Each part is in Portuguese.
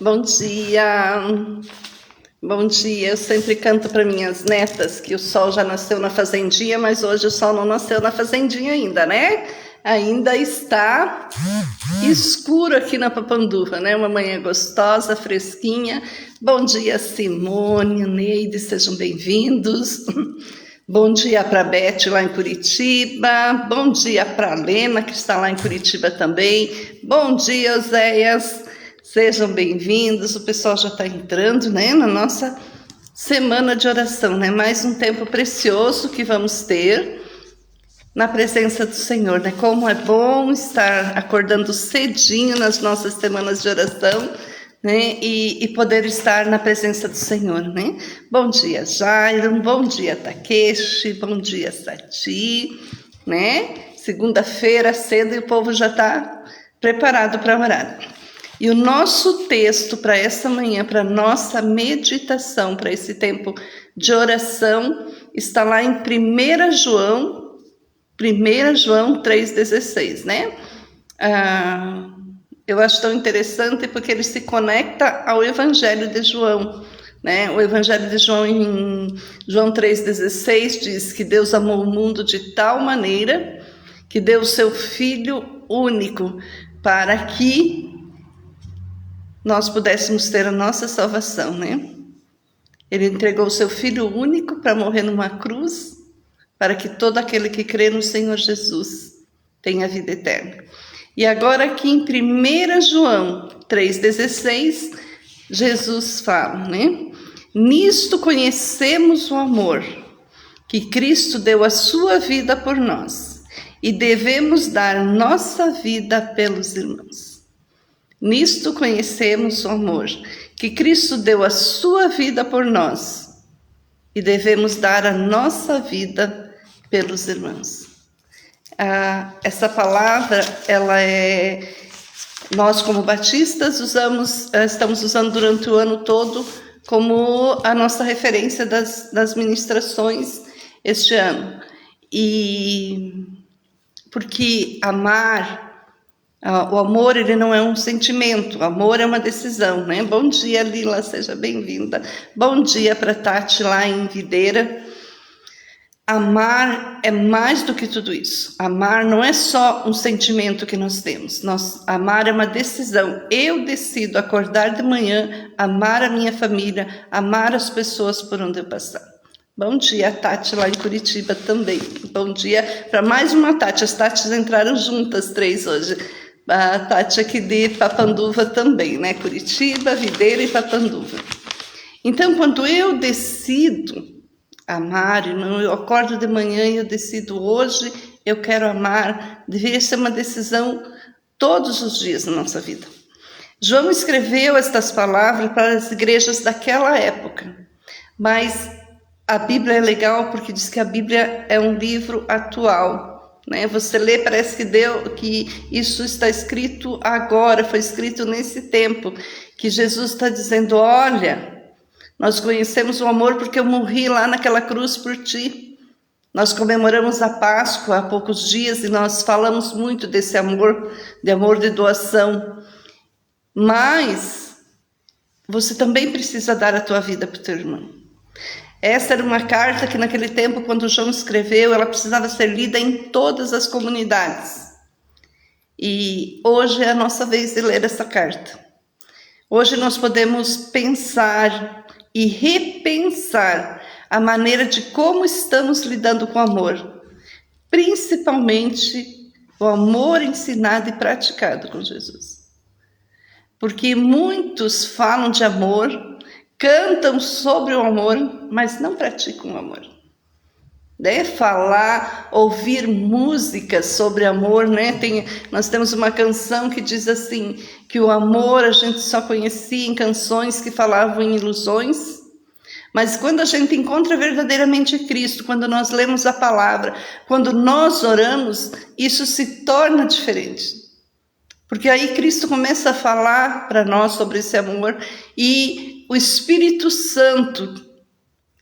Bom dia, bom dia. Eu sempre canto para minhas netas que o sol já nasceu na fazendinha, mas hoje o sol não nasceu na fazendinha ainda, né? Ainda está escuro aqui na Papanduva, né? Uma manhã gostosa, fresquinha. Bom dia, Simone, Neide, sejam bem-vindos. Bom dia para a Beth lá em Curitiba. Bom dia para a Lena, que está lá em Curitiba também. Bom dia, Oséias. Sejam bem-vindos. O pessoal já está entrando, né, na nossa semana de oração, né? Mais um tempo precioso que vamos ter na presença do Senhor, né? Como é bom estar acordando cedinho nas nossas semanas de oração, né? E poder estar na presença do Senhor, né? Bom dia, Jairo. Bom dia, Takeshi. Bom dia, Sati, né? Segunda-feira cedo e o povo já está preparado para orar. E o nosso texto para essa manhã, para nossa meditação, para esse tempo de oração, está lá em 1 João 3,16, né? Eu acho tão interessante porque ele se conecta ao Evangelho de João, né? O Evangelho de João, em João 3,16, diz que Deus amou o mundo de tal maneira que deu o seu Filho único para que nós pudéssemos ter a nossa salvação, né? Ele entregou o seu Filho único para morrer numa cruz, para que todo aquele que crê no Senhor Jesus tenha vida eterna. E agora aqui em 1 João 3,16, Jesus fala, né? Nisto conhecemos o amor, que Cristo deu a sua vida por nós, e devemos dar nossa vida pelos irmãos. Nisto conhecemos o amor, que Cristo deu a sua vida por nós, e devemos dar a nossa vida pelos irmãos. Essa palavra, nós como batistas estamos usando durante o ano todo como a nossa referência das ministrações este ano. E porque o amor, ele não é um sentimento, o amor é uma decisão, né? Bom dia, Lila, seja bem-vinda. Bom dia para Tati lá em Videira. Amar é mais do que tudo isso. Amar não é só um sentimento que nós temos. Amar é uma decisão. Eu decido acordar de manhã, amar a minha família, amar as pessoas por onde eu passar. Bom dia, Tati, lá em Curitiba também. Bom dia para mais uma Tati. As Tatis entraram juntas, 3 hoje. A Tati aqui de Papanduva também, né? Curitiba, Videira e Papanduva. Então, quando eu decido amar, eu acordo de manhã e eu decido hoje eu quero amar, deveria ser uma decisão todos os dias na nossa vida. João escreveu estas palavras para as igrejas daquela época, mas a Bíblia é legal porque diz que a Bíblia é um livro atual, né? Você lê, parece que isso está escrito agora, foi escrito nesse tempo, que Jesus está dizendo, olha, nós conhecemos o amor porque eu morri lá naquela cruz por ti. Nós comemoramos a Páscoa há poucos dias e nós falamos muito desse amor, de amor de doação. Mas você também precisa dar a tua vida para o teu irmão. Essa era uma carta que naquele tempo, quando João escreveu, ela precisava ser lida em todas as comunidades. E hoje é a nossa vez de ler essa carta. Hoje nós podemos pensar e repensar a maneira de como estamos lidando com o amor. Principalmente o amor ensinado e praticado com Jesus. Porque muitos falam de amor, cantam sobre o amor, mas não praticam o amor. Né? Falar, ouvir músicas sobre amor, né? Nós temos uma canção que diz assim, que o amor a gente só conhecia em canções que falavam em ilusões, mas quando a gente encontra verdadeiramente Cristo, quando nós lemos a palavra, quando nós oramos, isso se torna diferente. Porque aí Cristo começa a falar para nós sobre esse amor e o Espírito Santo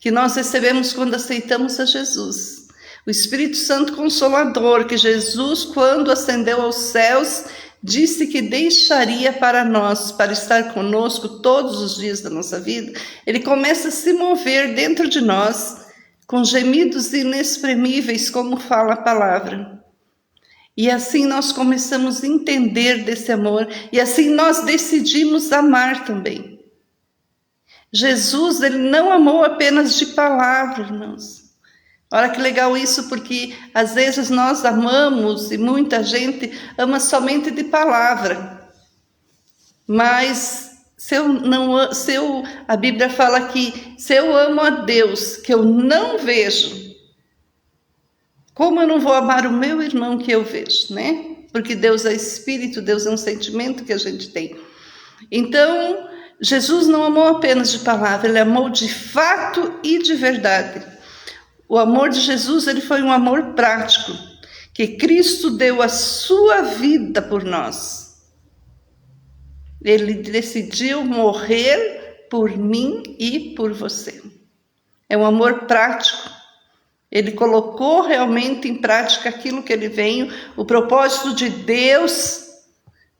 que nós recebemos quando aceitamos a Jesus. O Espírito Santo Consolador que Jesus, quando ascendeu aos céus, disse que deixaria para nós, para estar conosco todos os dias da nossa vida, ele começa a se mover dentro de nós, com gemidos inexprimíveis, como fala a palavra. E assim nós começamos a entender desse amor, e assim nós decidimos amar também. Jesus, ele não amou apenas de palavra, irmãos. Olha que legal isso, porque às vezes nós amamos, e muita gente ama somente de palavra. Mas a Bíblia fala que se eu amo a Deus, que eu não vejo, como eu não vou amar o meu irmão que eu vejo, né? Porque Deus é espírito, Deus é um sentimento que a gente tem. Então, Jesus não amou apenas de palavra, ele amou de fato e de verdade. O amor de Jesus, ele foi um amor prático, que Cristo deu a sua vida por nós. Ele decidiu morrer por mim e por você. É um amor prático. Ele colocou realmente em prática aquilo que ele veio, o propósito de Deus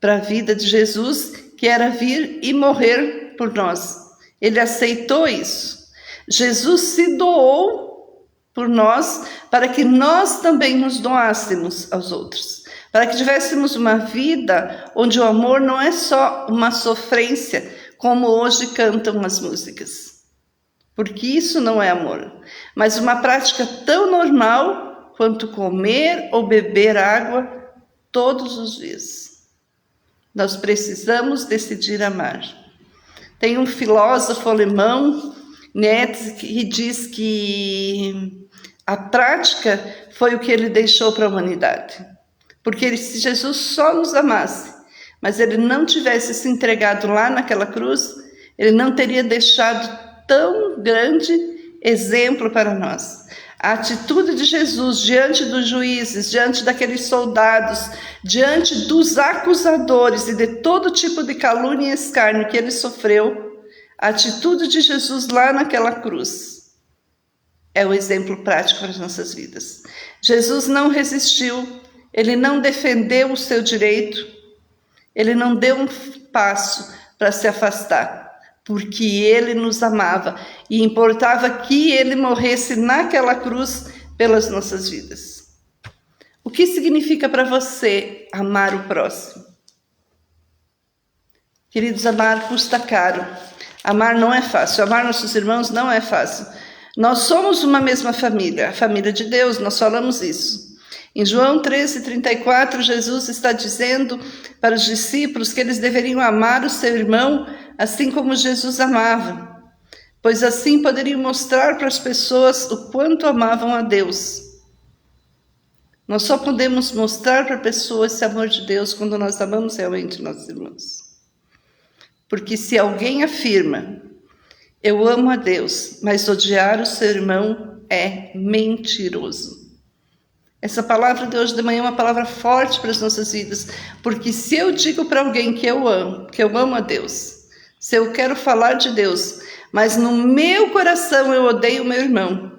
para a vida de Jesus, que era vir e morrer por nós. Ele aceitou isso. Jesus se doou por nós, para que nós também nos doássemos aos outros. Para que tivéssemos uma vida onde o amor não é só uma sofrência, como hoje cantam as músicas. Porque isso não é amor, mas uma prática tão normal quanto comer ou beber água todos os dias. Nós precisamos decidir amar. Tem um filósofo alemão, Nietzsche, que diz que a prática foi o que ele deixou para a humanidade. Porque se Jesus só nos amasse, mas ele não tivesse se entregado lá naquela cruz, ele não teria deixado tão grande exemplo para nós. A atitude de Jesus diante dos juízes, diante daqueles soldados, diante dos acusadores e de todo tipo de calúnia e escárnio que ele sofreu, a atitude de Jesus lá naquela cruz é o exemplo prático para as nossas vidas. Jesus não resistiu, ele não defendeu o seu direito, ele não deu um passo para se afastar, porque ele nos amava e importava que ele morresse naquela cruz pelas nossas vidas. O que significa para você amar o próximo? Queridos, amar custa caro. Amar não é fácil, amar nossos irmãos não é fácil. Nós somos uma mesma família, a família de Deus, nós falamos isso. Em João 13:34, Jesus está dizendo para os discípulos que eles deveriam amar o seu irmão assim como Jesus amava, pois assim poderiam mostrar para as pessoas o quanto amavam a Deus. Nós só podemos mostrar para pessoas esse amor de Deus quando nós amamos realmente nossos irmãos. Porque se alguém afirma, eu amo a Deus, mas odiar o seu irmão é mentiroso. Essa palavra de hoje de manhã é uma palavra forte para as nossas vidas, porque se eu digo para alguém que eu amo a Deus, se eu quero falar de Deus, mas no meu coração eu odeio o meu irmão,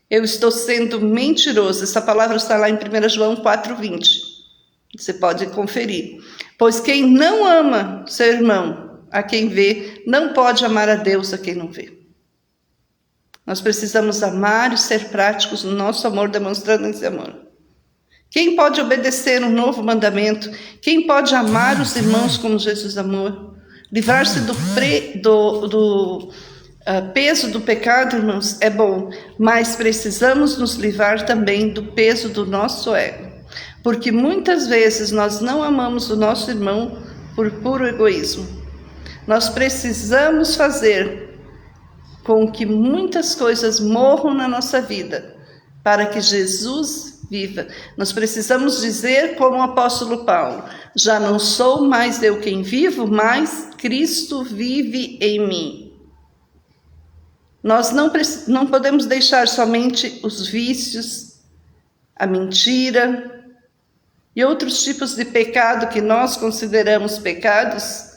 eu estou sendo mentiroso. Essa palavra está lá em 1 João 4:20. Você pode conferir. Pois quem não ama seu irmão, a quem vê, não pode amar a Deus a quem não vê. Nós precisamos amar e ser práticos no nosso amor, demonstrando esse amor. Quem pode obedecer um novo mandamento? Quem pode amar os irmãos como Jesus amou? Livrar-se do peso do pecado, irmãos, é bom, mas precisamos nos livrar também do peso do nosso ego. Porque muitas vezes nós não amamos o nosso irmão por puro egoísmo. Nós precisamos fazer com que muitas coisas morram na nossa vida, para que Jesus viva. Nós precisamos dizer como o apóstolo Paulo, já não sou mais eu quem vivo, mas Cristo vive em mim. Nós não podemos deixar somente os vícios, a mentira e outros tipos de pecado que nós consideramos pecados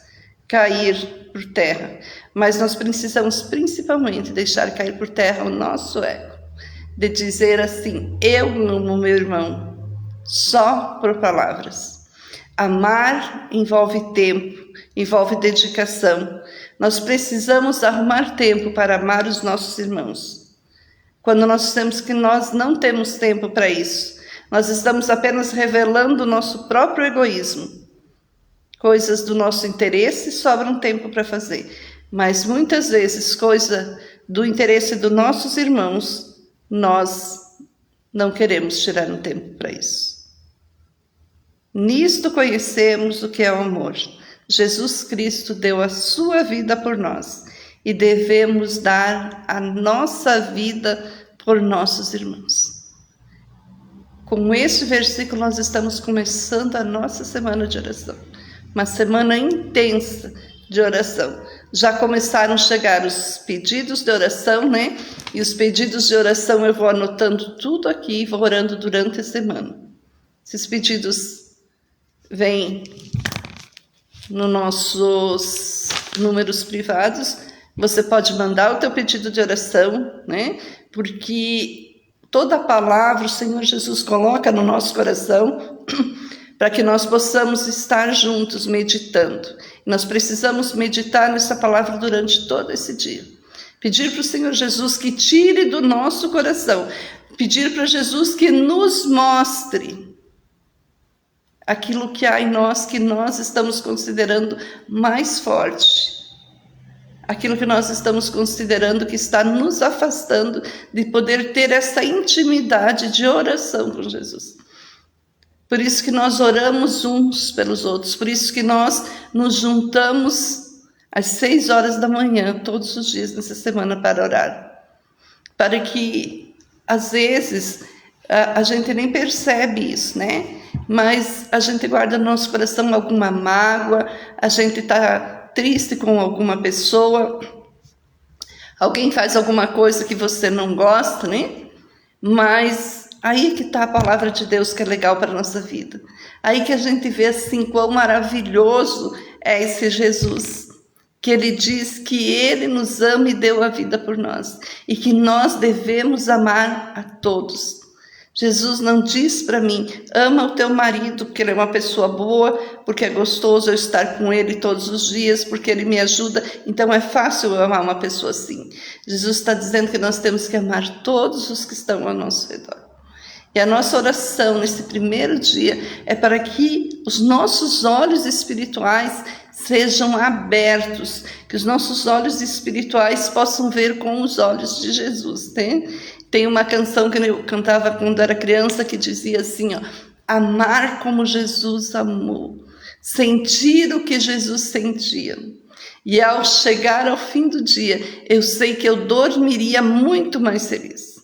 cair por terra. Mas nós precisamos principalmente deixar cair por terra o nosso ego, de dizer assim, eu amo meu irmão, só por palavras. Amar envolve tempo, envolve dedicação. Nós precisamos arrumar tempo para amar os nossos irmãos. Quando nós dizemos que nós não temos tempo para isso, nós estamos apenas revelando o nosso próprio egoísmo. Coisas do nosso interesse sobram tempo para fazer, mas muitas vezes coisa do interesse dos nossos irmãos, nós não queremos tirar um tempo para isso. Nisto conhecemos o que é o amor. Jesus Cristo deu a sua vida por nós e devemos dar a nossa vida por nossos irmãos. Com este versículo nós estamos começando a nossa semana de oração. Uma semana intensa de oração. Já começaram a chegar os pedidos de oração, né? E os pedidos de oração eu vou anotando tudo aqui e vou orando durante a semana. Esses pedidos vêm nos nossos números privados. Você pode mandar o teu pedido de oração, né? Porque toda a palavra o Senhor Jesus coloca no nosso coração para que nós possamos estar juntos meditando. Nós precisamos meditar nessa palavra durante todo esse dia. Pedir para o Senhor Jesus que tire do nosso coração. Pedir para Jesus que nos mostre aquilo que há em nós, que nós estamos considerando mais forte. Aquilo que nós estamos considerando que está nos afastando de poder ter essa intimidade de oração com Jesus. Por isso que nós oramos uns pelos outros, por isso que nós nos juntamos às 6 horas da manhã, todos os dias nessa semana para orar. Para que, às vezes, a gente nem percebe isso, né? Mas a gente guarda no nosso coração alguma mágoa, a gente está triste com alguma pessoa, alguém faz alguma coisa que você não gosta, né? Mas aí que está a palavra de Deus que é legal para a nossa vida. Aí que a gente vê assim quão maravilhoso é esse Jesus, que ele diz que ele nos ama e deu a vida por nós, e que nós devemos amar a todos. Jesus não diz para mim, ama o teu marido porque ele é uma pessoa boa, porque é gostoso eu estar com ele todos os dias, porque ele me ajuda, então é fácil eu amar uma pessoa assim. Jesus está dizendo que nós temos que amar todos os que estão ao nosso redor. E a nossa oração nesse primeiro dia é para que os nossos olhos espirituais sejam abertos, que os nossos olhos espirituais possam ver com os olhos de Jesus, né? Tem uma canção que eu cantava quando era criança que dizia assim, ó, amar como Jesus amou, sentir o que Jesus sentia. E ao chegar ao fim do dia, eu sei que eu dormiria muito mais feliz.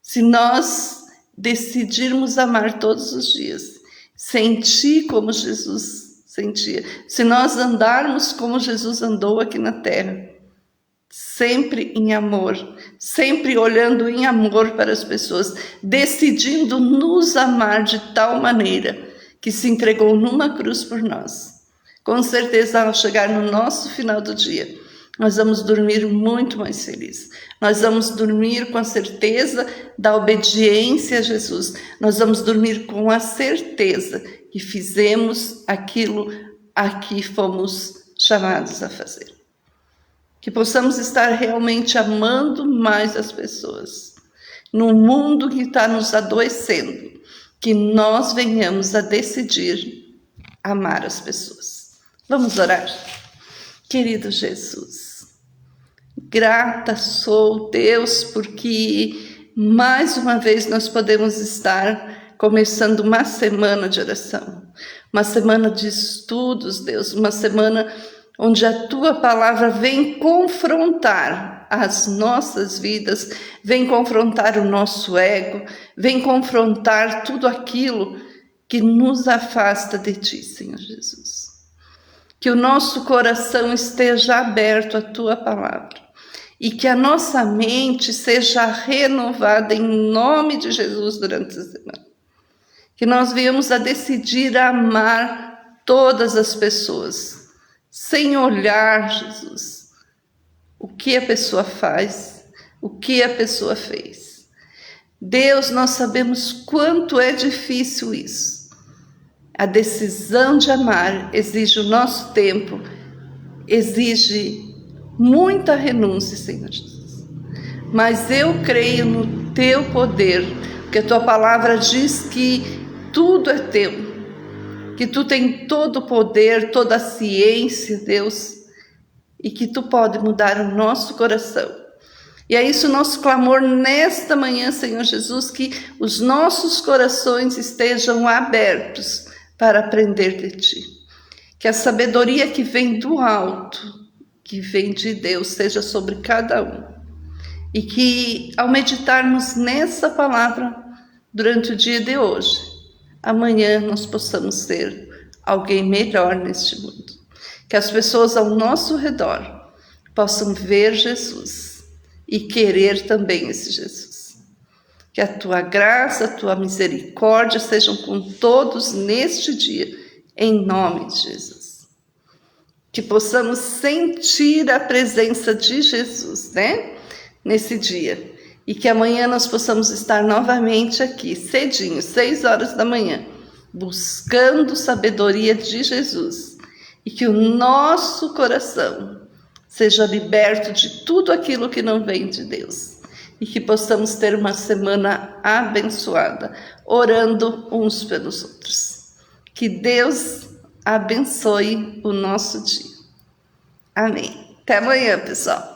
Se nós decidirmos amar todos os dias, sentir como Jesus sentia, se nós andarmos como Jesus andou aqui na terra, sempre em amor, sempre olhando em amor para as pessoas, decidindo nos amar de tal maneira que se entregou numa cruz por nós. Com certeza, ao chegar no nosso final do dia, nós vamos dormir muito mais felizes. Nós vamos dormir com a certeza da obediência a Jesus. Nós vamos dormir com a certeza que fizemos aquilo a que fomos chamados a fazer. Que possamos estar realmente amando mais as pessoas. Num mundo que está nos adoecendo, que nós venhamos a decidir amar as pessoas. Vamos orar? Querido Jesus, grata sou, Deus, porque mais uma vez nós podemos estar começando uma semana de oração, uma semana de estudos, Deus, uma semana onde a Tua palavra vem confrontar as nossas vidas, vem confrontar o nosso ego, vem confrontar tudo aquilo que nos afasta de Ti, Senhor Jesus. Que o nosso coração esteja aberto à Tua palavra e que a nossa mente seja renovada em nome de Jesus durante a semana. Que nós venhamos a decidir amar todas as pessoas, sem olhar, Jesus, o que a pessoa faz, o que a pessoa fez. Deus, nós sabemos quanto é difícil isso. A decisão de amar exige o nosso tempo, exige muita renúncia, Senhor Jesus. Mas eu creio no teu poder, porque a tua palavra diz que tudo é teu, que tu tem todo o poder, toda a ciência, Deus, e que tu pode mudar o nosso coração. E é isso o nosso clamor nesta manhã, Senhor Jesus, que os nossos corações estejam abertos para aprender de ti. Que a sabedoria que vem do alto, que vem de Deus, seja sobre cada um. E que ao meditarmos nessa palavra durante o dia de hoje, amanhã nós possamos ser alguém melhor neste mundo. Que as pessoas ao nosso redor possam ver Jesus e querer também esse Jesus. Que a tua graça, a tua misericórdia sejam com todos neste dia, em nome de Jesus. Que possamos sentir a presença de Jesus, né? Nesse dia. E que amanhã nós possamos estar novamente aqui, cedinho, 6 horas da manhã, buscando sabedoria de Jesus. E que o nosso coração seja liberto de tudo aquilo que não vem de Deus. E que possamos ter uma semana abençoada, orando uns pelos outros. Que Deus abençoe o nosso dia. Amém. Até amanhã, pessoal.